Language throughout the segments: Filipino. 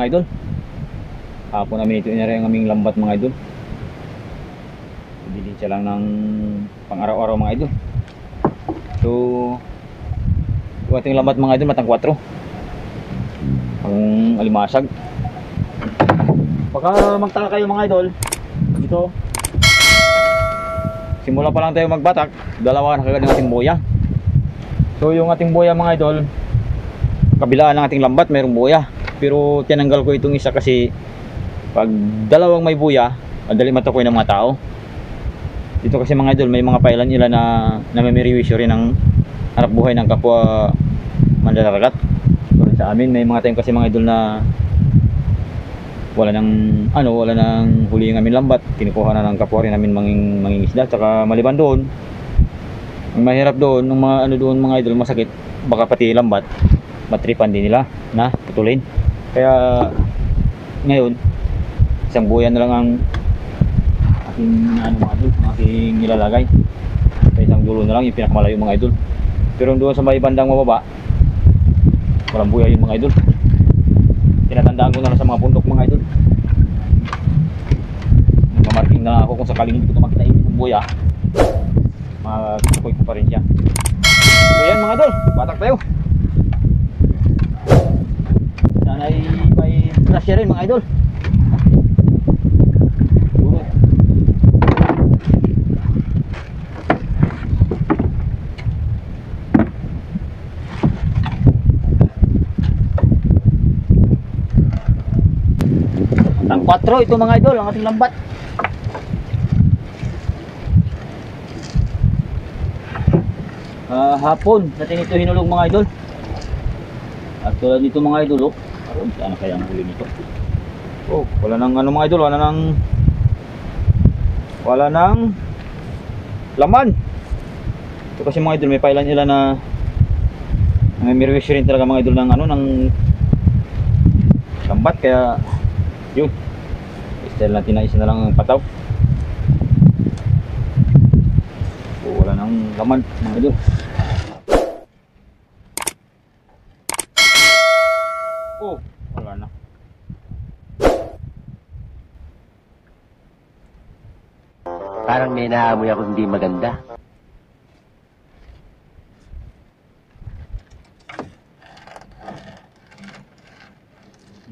mga idol. Hapon namin ito inari ang aming lambat mga idol. Bili siya lang ng pang-araw-araw mga idol. So yung ating lambat mga idol matang 4 ang alimasag. Baka magtaka kayo mga idol, ito simula pa lang tayo magbatak, dalawa na kagad ng ating buya. So yung ating buya mga idol, kabilaan ng ating lambat mayroong buya, pero tinanggal ko itong isa kasi pag dalawang may buya, madali matukoy ng mga tao. Dito kasi mga idol, may mga pailan nila na namimiriwisyo rin ng hanap buhay ng kapwa mandararagat. Tulad sa amin, may mga tayong kasi mga idol na wala nang huli ng amin lambat, kinukuha na ng kapwa rin namin mangingisda. Tsaka maliban doon, ang mahirap doon, ng mga doon mga idol, masakit, baka pati lambat matripan din nila na putulin. Kaya ngayon isang buyan na lang ang aking mga idol, aking nilalagay. Sa isang dulo na lang yung pinakamalayo mga idol. Pero doon sa may bandang mababa, walang buya yung mga idol. Tinatandaan ko na lang sa mga bundok mga idol. Nagmamarking na ako kung sakaling hindi ko ito makita yung buya, matukoy ko pa rin siya. So yan mga idol, batak tayo. Sana ay may grasya rin mga idol. Ang 4 ito mga idol, ang ating lambat. Hapon natin ito hinulog mga idol. At tulad nito mga idol, saan kaya ang huli nito? Oh, wala nang mga idol, wala nang laman. Ito kasi mga idol, may pailan nila na may mirwisyo rin talaga mga idol ng ng lambat. Kaya yun, style natin na isa na lang ang pataw. Oh, wala nang laman mga idol. Oh, wala na. Parang may naamoy ako hindi maganda.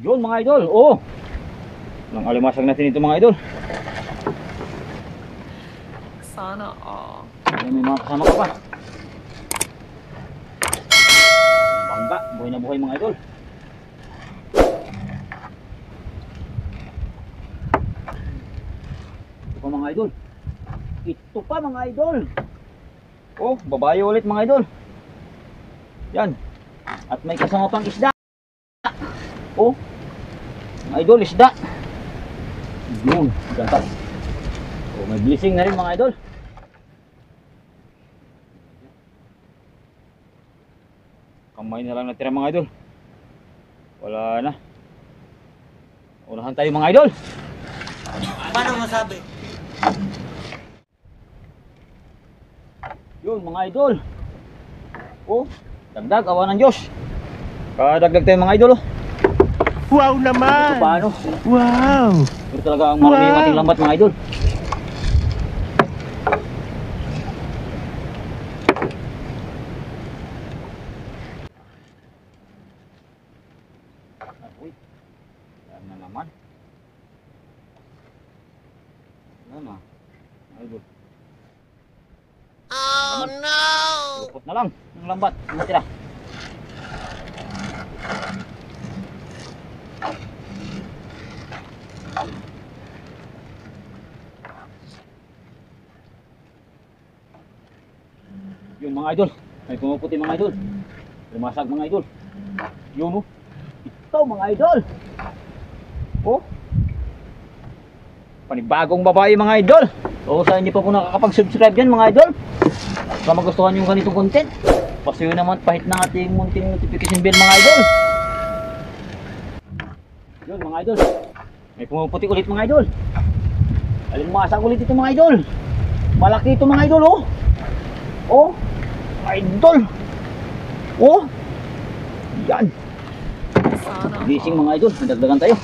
Yun mga idol, oh, nang alimasag natin ito mga idol. Sana all. May mga kasama ka pa. Bangga, buhay na buhay mga idol. Ito pa mga idol. Ito pa mga idol. Oh, babae ulit mga idol. Yan. At may kasama pang isda. Oh, mga idol, isda. Yun, ganda. Oh, may blessing na rin mga idol. Kamay na lang natira mga idol. Wala na. Unahan tayo mga idol. Paano masabi? Yun mga idol. Oh, dagdag, awa ng Diyos. Kadagdag tayo mga idol. Oh. Wow naman! Ito paano? Wow! Pero talaga ang marami yung ating lambat mga idol. Uy, yan na naman. Yan na, idol. Oh no! Lupot na lang ng lambat. Ano tira? Yung mga idol, may pumuputi mga idol. Lumasag mga idol. Yun oh. Ito mga idol. Oh. Panibagong babae mga idol. So sa hindi pa po nakakapag-subscribe yan mga idol, kung magustuhan yung ganitong content, pasuyo naman pahit ng ating munting notification bell mga idol. Yun mga idol, may pumuputi ulit mga idol. Alimasag ulit ito mga idol. Malaki ito mga idol oh. Oh, idol. Oh, yan. Sana Gising mga idol, nadagdagan tayo.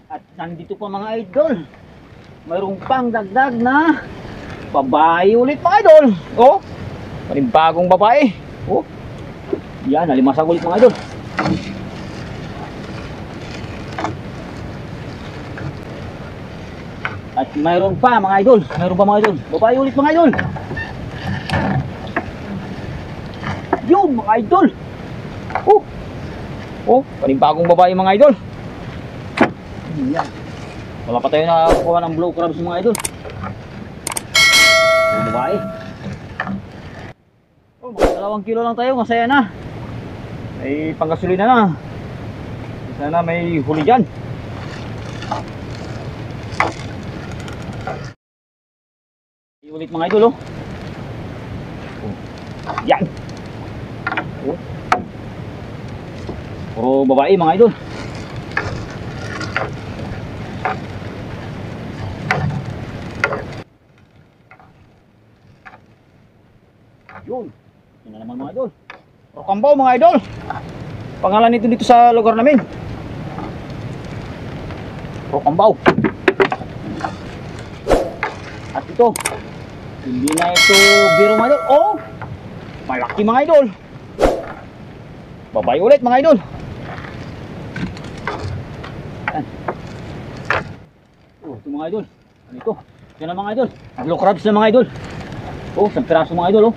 At nandito pa mga idol. Mayroong pang dagdag na babae ulit mga idol. Oh, panibagong babae. Oh, yan, nalimasag ulit mga idol. At mayroon pa mga idol. Mayroon pa mga idol. Babae ulit mga idol. Yun mga idol. Oh, oh, panibagong babae mga idol. Yan. Wala pa tayo nakakuha ng blue crabs mga idol. Ang babae. Oh, mga 2 kilo lang tayo, masaya na. May panggasolina na. Sana may huli dyan. Ulit mga idol oh. Yan. Oh. Puro babae mga idol. Yun. Yun na naman mga idol. Rokambaw mga idol. Pangalan nito dito sa lugar namin. Rokambaw. At ito, hindi na ito biro mga idol. Oh, malaki mga idol. Babae ulit mga idol. Yan. Oh, ito mga idol. Ano ito? Ito na mga idol. Blue crabs na mga idol. Oh, 1 piraso mga idol oh.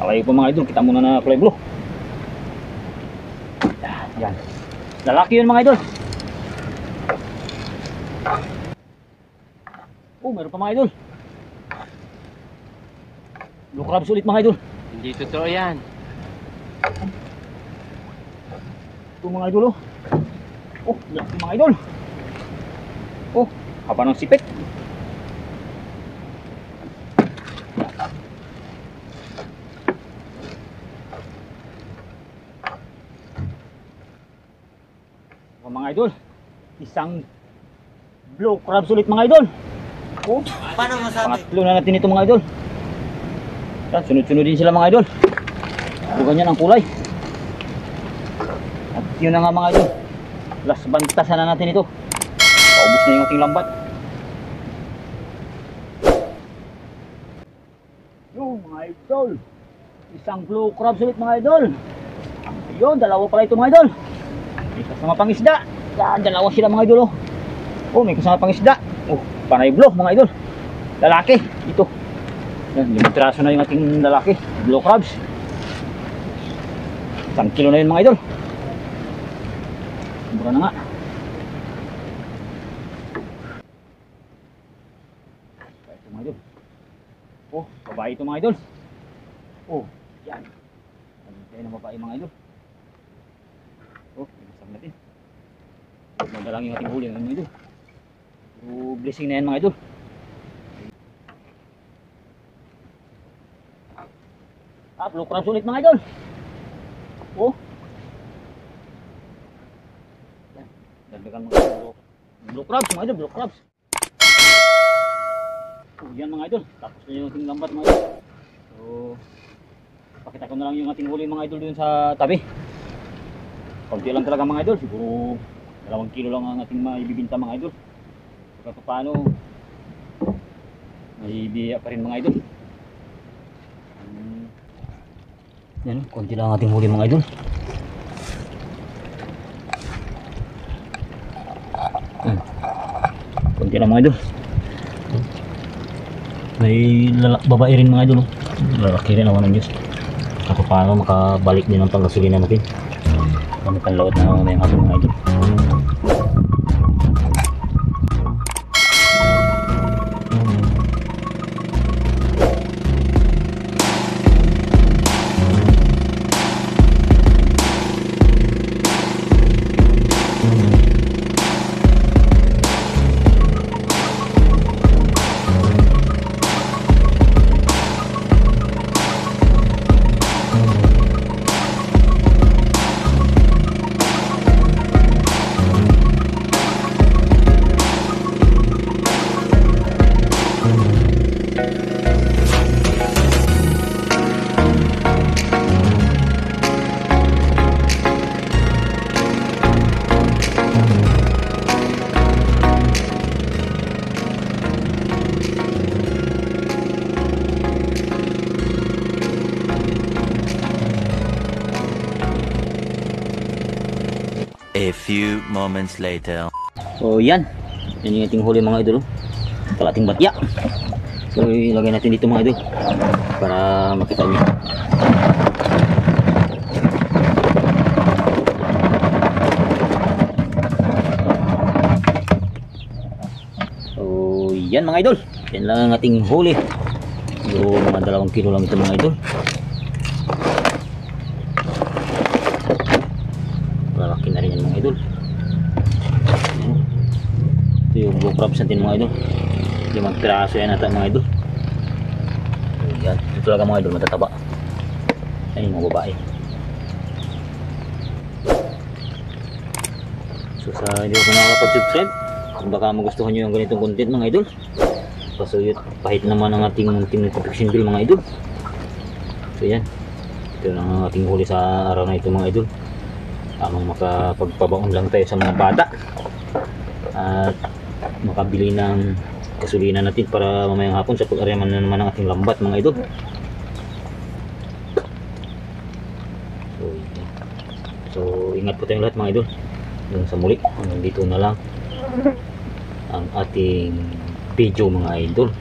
Malayo pa mga idol, kita muna na kulay blue. Yan. Lalaki yun mga idol. Oh, meron pa mga idol. Blue crabs ulit mga idol. Hindi totoo yan. Ito mga idol oh. Oh, laki mga idol. Oh, haba ng sipit. Mga idol, isang blue crabs ulit mga idol. Oh, Paano masabi? pangatlo na natin ito mga idol. Yan, sunod-sunod din sila mga idol. Ito ganyan ang kulay. At yun na nga mga idol, last bantasan na natin ito. Paubos na yung ating lambat. Yung mga idol, isang blue crabs ulit mga idol. Yun, dalawa pala ito mga idol. May kasama pang isda. Yan, dalawa sila mga idol oh. Oh, may kasama pang isda. Oh, panay blue mga idol. Lalaki, ito. Yan, 5 piraso na yung ating lalaki, blue crabs. 1 kilo na yun mga idol. Mura na nga. Ito mga idol. Oh, babae ito mga idol. Oh, yan. Tayo ng babae mga idol. Oh, pinasag natin. Maganda lang yung ating huli mga idol. So, blessing na yan mga idol. Ah, blue crabs ulit mga idol. Oh. Yan. Dagdagan mga idol. Blue crabs mga idol, blue crabs. Oh, yan mga idol. Tapos na yung ating lambat mga idol. So, pakita ko na lang yung ating huli mga idol dun sa tabi. Kunti lang talaga mga idol, siguro 2 kilo lang ang ating maibibinta mga idol. Kaya paano may pa rin mga idol. Yan, kunti lang ang ating huli mga idol. Kunti lang mga idol. May babae rin mga idol. Lalaki rin, awan ng Diyos. Kaya paano makabalik din ang panggasolina natin. Kami panload na may ating mga idol. A few moments later. So yan. Yan yung ating huli mga idol. Kalating batya. So ilagay natin dito mga idol. Para makita nyo. So yan mga idol. Yan lang ang ating huli. Siguro mga 2 kilo lang ito mga idol. Malaki na rin yan mga idol. Ito yung blue crabs natin mga idol. 5 piraso yan ata mga idol. Yan. Ito talaga mga idol, matataba. Ayun yung mga babae. So sa hindi ko nakakapag-subscribe, kung baka magustuhan nyo yung ganitong content mga idol, kaso yun, pahit naman ang ating notification bill mga idol. So yan. Ito lang ang ating huli sa araw na ito mga idol. Tamang makapagpabaon lang tayo sa mga bata at makabili ng gasolina natin para mamayang hapon sa pag-ariaman na naman ng ating lambat mga idol. So ingat po tayong lahat mga idol. Hanggang sa muli, hanggang dito na lang ang ating video mga idol.